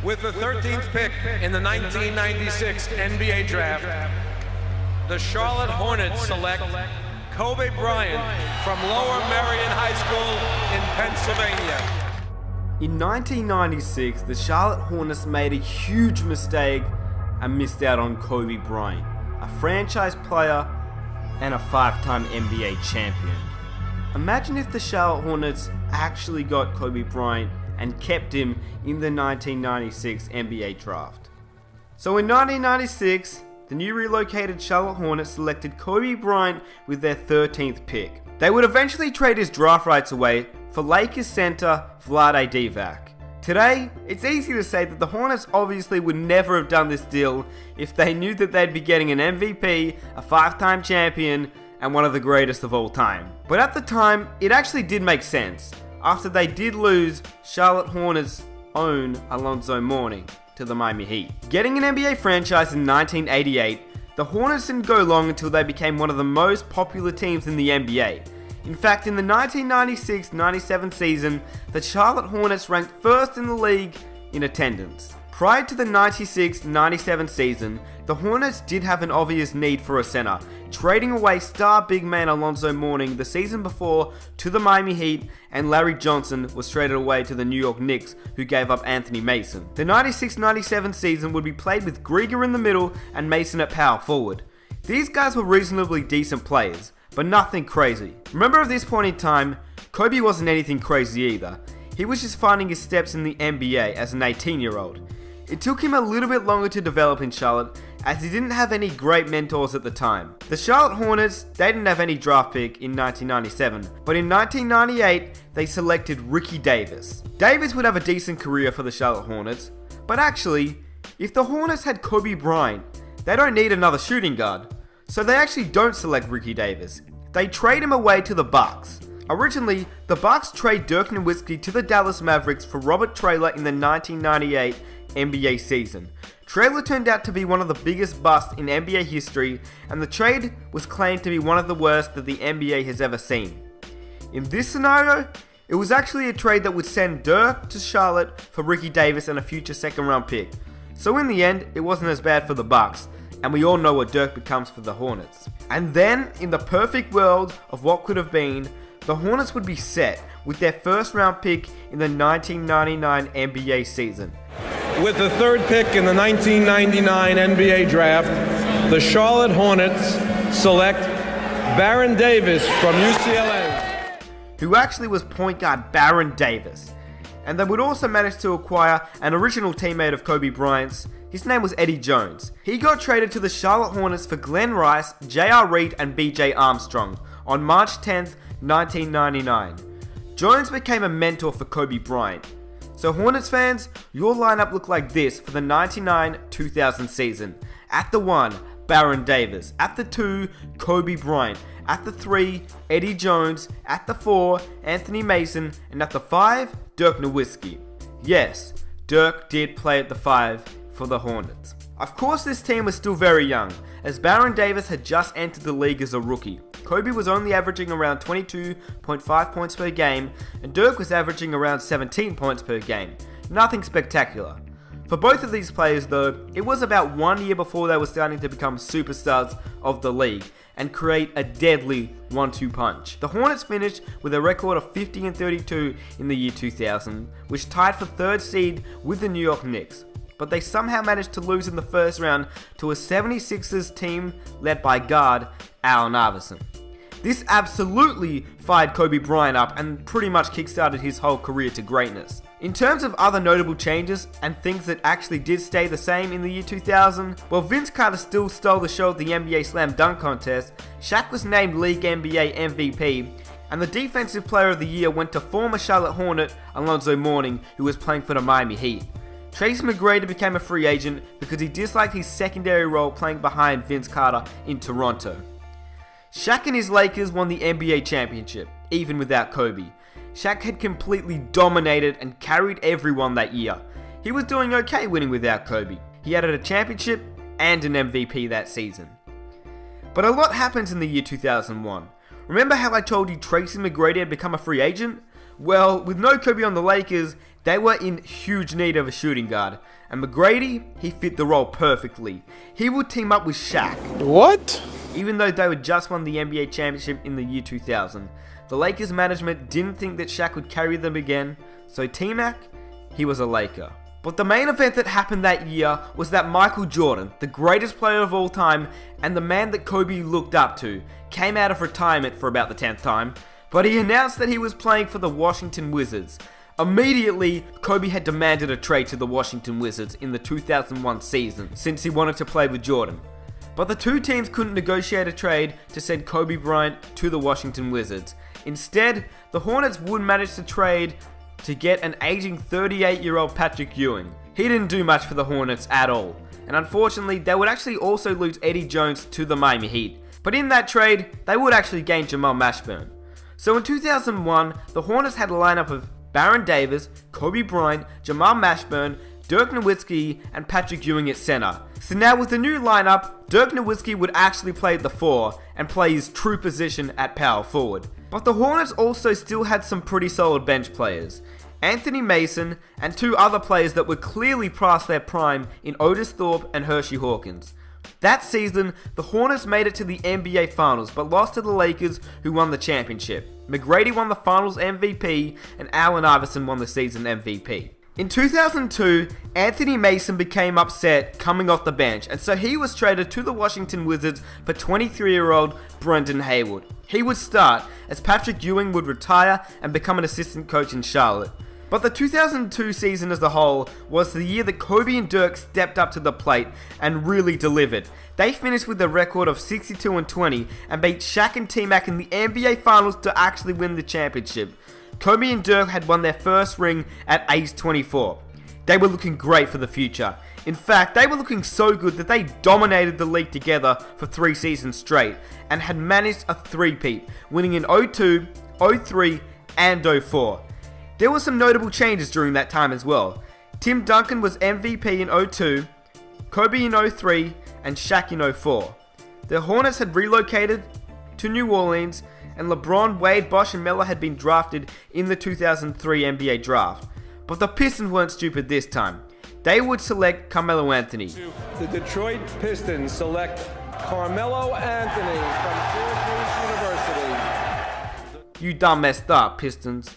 With the 13th pick in the 1996 NBA Draft, the Charlotte Hornets select Kobe Bryant from Lower Merion High School in Pennsylvania. In 1996, the Charlotte Hornets made a huge mistake and missed out on Kobe Bryant, a franchise player and a 5-time NBA champion. Imagine if the Charlotte Hornets actually got Kobe Bryant and kept him in the 1996 NBA draft. So in 1996, the new relocated Charlotte Hornets selected Kobe Bryant with their 13th pick. They would eventually trade his draft rights away for Lakers center Vlade Divac. Today, it's easy to say that the Hornets obviously would never have done this deal if they knew that they'd be getting an MVP, a 5-time champion, and one of the greatest of all time. But at the time, it actually did make sense, after they did lose Charlotte Hornets' own Alonzo Mourning to the Miami Heat. Getting an NBA franchise in 1988, the Hornets didn't go long until they became one of the most popular teams in the NBA. In fact, in the 1996-97 season, the Charlotte Hornets ranked first in the league in attendance. Prior to the 96-97 season, the Hornets did have an obvious need for a center, trading away star big man Alonzo Mourning the season before to the Miami Heat, and Larry Johnson was traded away to the New York Knicks, who gave up Anthony Mason. The 96-97 season would be played with Grieger in the middle and Mason at power forward. These guys were reasonably decent players, but nothing crazy. Remember, at this point in time, Kobe wasn't anything crazy either. He was just finding his steps in the NBA as an 18-year-old. It took him a little bit longer to develop in Charlotte, as he didn't have any great mentors at the time. The Charlotte Hornets, they didn't have any draft pick in 1997, but in 1998, they selected Ricky Davis. Davis would have a decent career for the Charlotte Hornets, but actually, if the Hornets had Kobe Bryant, they don't need another shooting guard. So they actually don't select Ricky Davis. They trade him away to the Bucks. Originally, the Bucks trade Dirk Nowitzki to the Dallas Mavericks for Robert Traylor in the 1998 NBA season. Traylor turned out to be one of the biggest busts in NBA history, and the trade was claimed to be one of the worst that the NBA has ever seen. In this scenario, it was actually a trade that would send Dirk to Charlotte for Ricky Davis and a future second-round pick. So in the end, it wasn't as bad for the Bucks, and we all know what Dirk becomes for the Hornets. And then, in the perfect world of what could have been, the Hornets would be set with their first-round pick in the 1999 NBA season. With the 3rd pick in the 1999 NBA Draft, the Charlotte Hornets select Baron Davis from UCLA. Who actually was point guard Baron Davis. And they would also manage to acquire an original teammate of Kobe Bryant's. His name was Eddie Jones. He got traded to the Charlotte Hornets for Glenn Rice, J.R. Reid, and B.J. Armstrong on March 10th, 1999. Jones became a mentor for Kobe Bryant. So Hornets fans, your lineup looked like this for the 99-2000 season. At the 1, Baron Davis. At the 2, Kobe Bryant. At the 3, Eddie Jones. At the 4, Anthony Mason. And at the 5, Dirk Nowitzki. Yes, Dirk did play at the 5 for the Hornets. Of course, this team was still very young, as Baron Davis had just entered the league as a rookie. Kobe was only averaging around 22.5 points per game, and Dirk was averaging around 17 points per game. Nothing spectacular. For both of these players though, it was about 1 year before they were starting to become superstars of the league and create a deadly 1-2 punch. The Hornets finished with a record of 50-32 in the year 2000, which tied for 3rd seed with the New York Knicks. But they somehow managed to lose in the first round to a 76ers team led by guard Allen Iverson. This absolutely fired Kobe Bryant up and pretty much kickstarted his whole career to greatness. In terms of other notable changes and things that actually did stay the same in the year 2000, well, Vince Carter still stole the show at the NBA Slam Dunk Contest, Shaq was named League NBA MVP, and the Defensive Player of the Year went to former Charlotte Hornet Alonzo Mourning, who was playing for the Miami Heat. Tracy McGrady became a free agent because he disliked his secondary role playing behind Vince Carter in Toronto. Shaq and his Lakers won the NBA championship, even without Kobe. Shaq had completely dominated and carried everyone that year. He was doing okay winning without Kobe. He added a championship and an MVP that season. But a lot happens in the year 2001. Remember how I told you Tracy McGrady had become a free agent? Well, with no Kobe on the Lakers, They were in huge need of a shooting guard, and McGrady, he fit the role perfectly. He would team up with Shaq. What? Even though they had just won the NBA championship in the year 2000, the Lakers management didn't think that Shaq would carry them again, so T-Mac, he was a Laker. But the main event that happened that year was that Michael Jordan, the greatest player of all time, and the man that Kobe looked up to, came out of retirement for about the 10th time, but he announced that he was playing for the Washington Wizards. Immediately, Kobe had demanded a trade to the Washington Wizards in the 2001 season, since he wanted to play with Jordan. But the two teams couldn't negotiate a trade to send Kobe Bryant to the Washington Wizards. Instead, the Hornets would manage to trade to get an aging 38-year-old Patrick Ewing. He didn't do much for the Hornets at all, and unfortunately, they would actually also lose Eddie Jones to the Miami Heat. But in that trade, they would actually gain Jamal Mashburn. So in 2001, the Hornets had a lineup of Baron Davis, Kobe Bryant, Jamal Mashburn, Dirk Nowitzki, and Patrick Ewing at center. So now with the new lineup, Dirk Nowitzki would actually play at the 4 and play his true position at power forward. But the Hornets also still had some pretty solid bench players. Anthony Mason and two other players that were clearly past their prime in Otis Thorpe and Hershey Hawkins. That season, the Hornets made it to the NBA Finals, but lost to the Lakers, who won the championship. McGrady won the Finals MVP, and Allen Iverson won the season MVP. In 2002, Anthony Mason became upset coming off the bench, and so he was traded to the Washington Wizards for 23-year-old Brendan Haywood. He would start, as Patrick Ewing would retire and become an assistant coach in Charlotte. But the 2002 season as a whole was the year that Kobe and Dirk stepped up to the plate and really delivered. They finished with a record of 62-20 and beat Shaq and T-Mac in the NBA Finals to actually win the championship. Kobe and Dirk had won their first ring at age 24. They were looking great for the future. In fact, they were looking so good that they dominated the league together for 3 seasons straight and had managed a three-peat, winning in 02, 03, and 04. There were some notable changes during that time as well. Tim Duncan was MVP in 02, Kobe in 03, and Shaq in 04. The Hornets had relocated to New Orleans, and LeBron, Wade, Bosh, and Melo had been drafted in the 2003 NBA draft. But the Pistons weren't stupid this time. They would select Carmelo Anthony. The Detroit Pistons select Carmelo Anthony from Syracuse University. You done messed up, Pistons.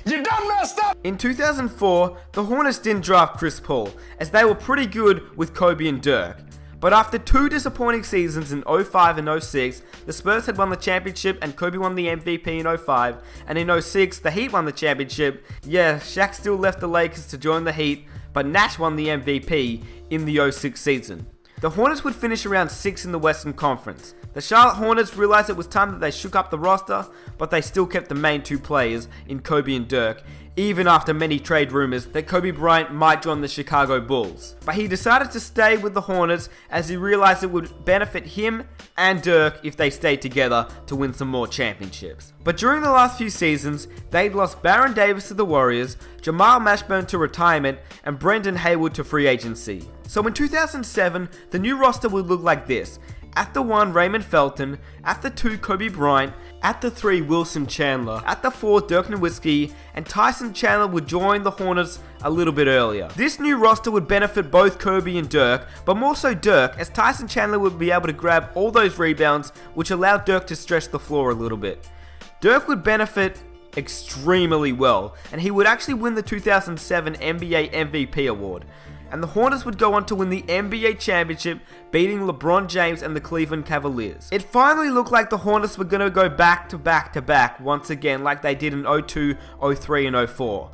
You done messed up! In 2004, the Hornets didn't draft Chris Paul, as they were pretty good with Kobe and Dirk. But after 2 disappointing seasons in 05 and 06, the Spurs had won the championship and Kobe won the MVP in 05, and in 06, the Heat won the championship. Yeah, Shaq still left the Lakers to join the Heat, but Nash won the MVP in the 06 season. The Hornets would finish around 6 in the Western Conference. The Charlotte Hornets realized it was time that they shook up the roster, but they still kept the main 2 players in Kobe and Dirk, even after many trade rumors that Kobe Bryant might join the Chicago Bulls. But he decided to stay with the Hornets as he realized it would benefit him and Dirk if they stayed together to win some more championships. But during the last few seasons, they'd lost Baron Davis to the Warriors, Jamal Mashburn to retirement, and Brendan Haywood to free agency. So in 2007, the new roster would look like this. At the 1, Raymond Felton. At the 2, Kobe Bryant. At the 3, Wilson Chandler. At the 4, Dirk Nowitzki. And Tyson Chandler would join the Hornets a little bit earlier. This new roster would benefit both Kobe and Dirk, but more so Dirk, as Tyson Chandler would be able to grab all those rebounds, which allowed Dirk to stretch the floor a little bit. Dirk would benefit extremely well, and he would actually win the 2007 NBA MVP award. And the Hornets would go on to win the NBA championship, beating LeBron James and the Cleveland Cavaliers. It finally looked like the Hornets were going to go back to back once again, like they did in 02, 03, and 04.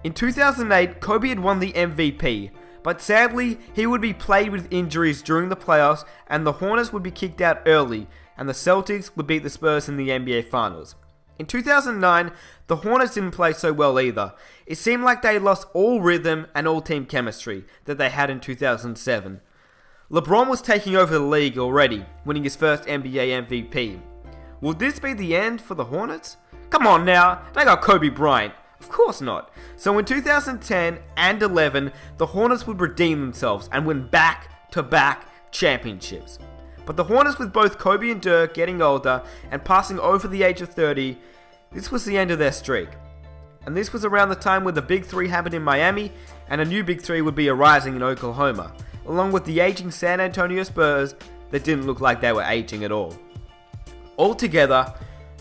In 2008, Kobe had won the MVP, but sadly, he would be plagued with injuries during the playoffs, and the Hornets would be kicked out early, and the Celtics would beat the Spurs in the NBA Finals. In 2009, the Hornets didn't play so well either. It seemed like they lost all rhythm and all team chemistry that they had in 2007. LeBron was taking over the league already, winning his first NBA MVP. Will this be the end for the Hornets? Come on now, they got Kobe Bryant. Of course not. So in 2010 and 11, the Hornets would redeem themselves and win back-to-back championships. But the Hornets, with both Kobe and Dirk getting older and passing over the age of 30, this was the end of their streak. And this was around the time where the Big Three happened in Miami, and a new Big Three would be arising in Oklahoma, along with the aging San Antonio Spurs that didn't look like they were aging at all. Altogether,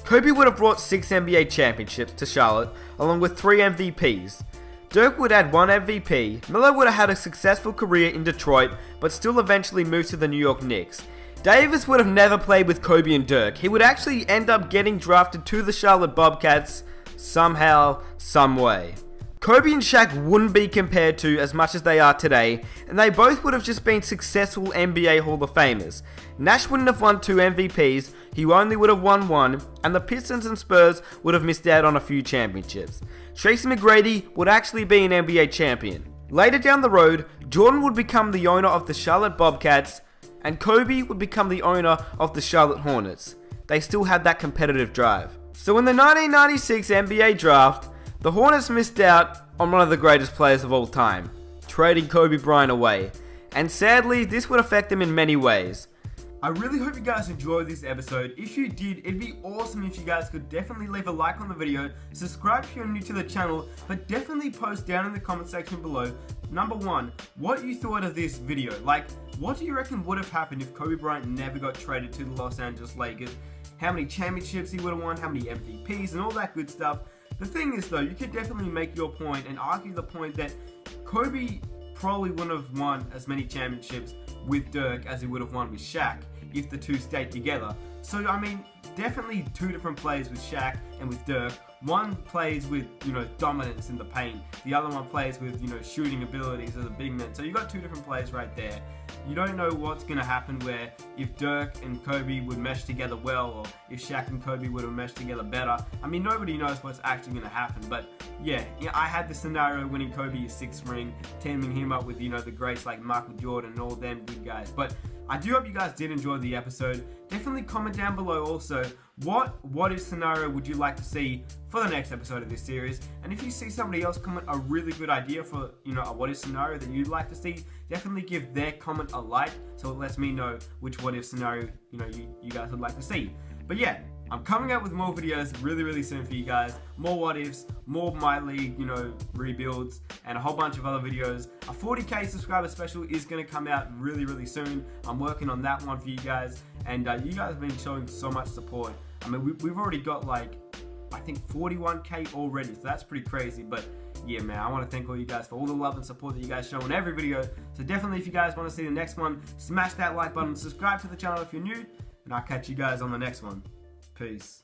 Kobe would have brought 6 NBA championships to Charlotte, along with 3 MVPs. Dirk would add 1 MVP, Melo would have had a successful career in Detroit, but still eventually moved to the New York Knicks. Davis would have never played with Kobe and Dirk. He would actually end up getting drafted to the Charlotte Bobcats somehow, some way. Kobe and Shaq wouldn't be compared to as much as they are today, and they both would have just been successful NBA Hall of Famers. Nash wouldn't have won 2 MVPs, he only would have won 1, and the Pistons and Spurs would have missed out on a few championships. Tracy McGrady would actually be an NBA champion. Later down the road, Jordan would become the owner of the Charlotte Bobcats, and Kobe would become the owner of the Charlotte Hornets. They still had that competitive drive. So in the 1996 NBA draft, the Hornets missed out on one of the greatest players of all time, trading Kobe Bryant away. And sadly, this would affect him in many ways. I really hope you guys enjoyed this episode. If you did, it'd be awesome if you guys could definitely leave a like on the video, subscribe if you're new to the channel, but definitely post down in the comment section below, number 1, what you thought of this video. Like, what do you reckon would have happened if Kobe Bryant never got traded to the Los Angeles Lakers? How many championships he would have won, how many MVPs, and all that good stuff. The thing is though, you could definitely make your point and argue the point that Kobe probably wouldn't have won as many championships with Dirk as he would have won with Shaq if the two stayed together. So I mean, definitely 2 different players with Shaq and with Dirk. One plays with, dominance in the paint. The other one plays with, shooting abilities as a big man. So you got 2 different players right there. You don't know what's going to happen where if Dirk and Kobe would mesh together well, or if Shaq and Kobe would have meshed together better. I mean, nobody knows what's actually going to happen. But yeah, I had the scenario winning Kobe his 6th ring, teaming him up with, the greats like Michael Jordan and all them good guys. But I do hope you guys did enjoy the episode. Definitely comment down below also, what if scenario would you like to see for the next episode of this series? And if you see somebody else comment a really good idea for, a what if scenario that you'd like to see, definitely give their comment a like, so it lets me know which what if scenario, you guys would like to see. But yeah, I'm coming out with more videos really soon for you guys. More what ifs, more My League, rebuilds, and a whole bunch of other videos. A 40k subscriber special is going to come out really soon. I'm working on that one for you guys, and you guys have been showing so much support. I mean, we've already got like, I think 41k already, so that's pretty crazy. But yeah, man, I want to thank all you guys for all the love and support that you guys show in every video. So definitely, if you guys want to see the next one, smash that like button, subscribe to the channel if you're new, and I'll catch you guys on the next one. Peace.